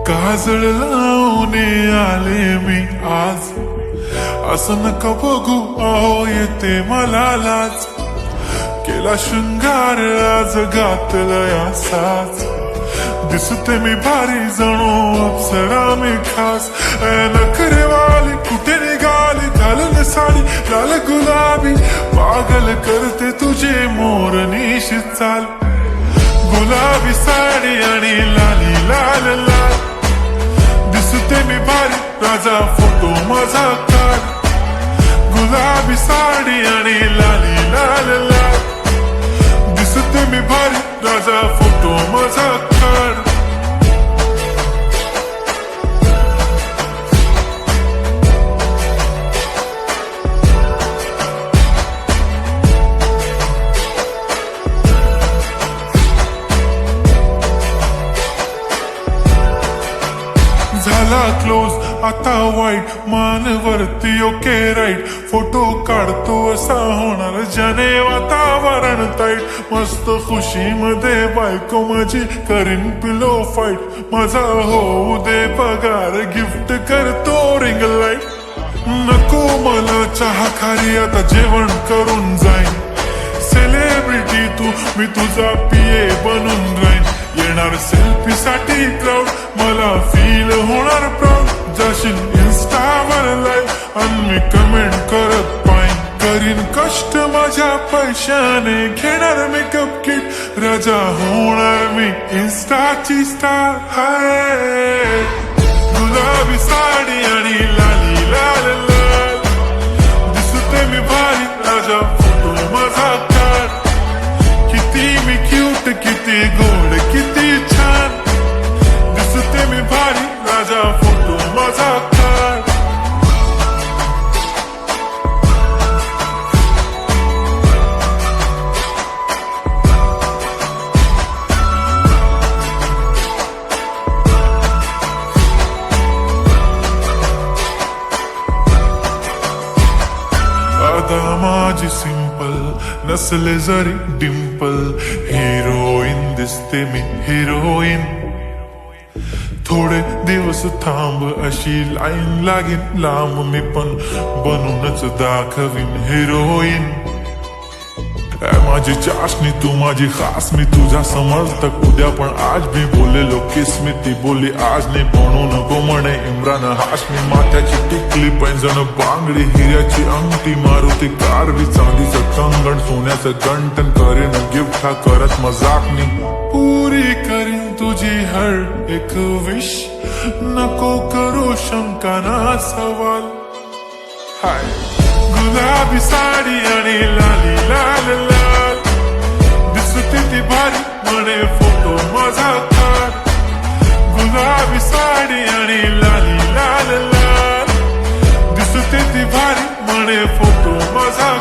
काजळ लावून आले मी आज, असं नका बघू अहो येते मला लाज. केला शृंगार आज घातलाय असाच, दिसते मी भारी जणू अप्सरा मी खास. नखरेवाली कुठे निघाली घालून साडी लाल गुलाबी, पागल करते तुझे मोरनीशी चाल. गुलाबी साडी आणि लाली लाल लाल, दिसते मी भारी राजा फोटो माझा काढ. गुलाबी साडी आणि लाली लाल लाल, दिसते मी भारी राजा फोटो माझा काढ. झाला क्लोज आता वाईट, मान वरती ओके राईट. फोटो काढतो असा होणार ज्याने वातावरण ताईट. मस्त खुशी मध्ये बायको माझी करीन पिलो फाईट. माझा होऊ दे पगार गिफ्ट करतो रिंग लाईट. नको मला चहा खारी आता जेवण करून जाईन. सेलिब्रिटी तू मी तुझा पिये बनून राहीन. येणार सेल्फी साठी क्राऊड मला फील होणार प्राऊड. जाशील इन्स्टावर लाईव्ह आणि मी कमेंट करत पाईन. करीन कष्ट माझ्या पैशाने घेणार मेकअप किट. राजा होणार मी इन्स्टाची स्टार. हाय गुलाबी साडी आणि लाली लाल लाल, दिसते मी भारी राजा फोटो माझा काढ. किती मी क्यूट किती गोड किती छान, दिसते मी भारी राजा फोटो माझा काढ. आता माझी सिंपल नसले जरी डिंपल, हिरोईन दिसते मी हिरोईन. थोडे दिवस थांब अशी लाईन लागेल लांब, मी पण बनूनच दाखवीन हिरोईन. माझी चाशनी तू माझी खास, मी तुझा समर्थक उद्या पण आज भी बोलेलो किस मी. ती बोली आज नाही म्हणू नको म्हणे इम्रान हाशमी. माथ्याची टिकली पैंजण बांगडी हिऱ्याची अंगठी, मारुती कारवी चांदीचं कंगण सोन्याचं गंटन. करेन गिफ्ट हा करत मजाकनी, पुरी करीन तुझी हर एक विश. नको करू शंका ना सवाल. हाय गुलाबी साडी आणि लाली लाल लाल, दिसते ती भारी म्हणे फोटो माझा काढ. गुलाबी साडी आणि लाली लाल लाल, दिसते ती भारी म्हणे फोटो माझा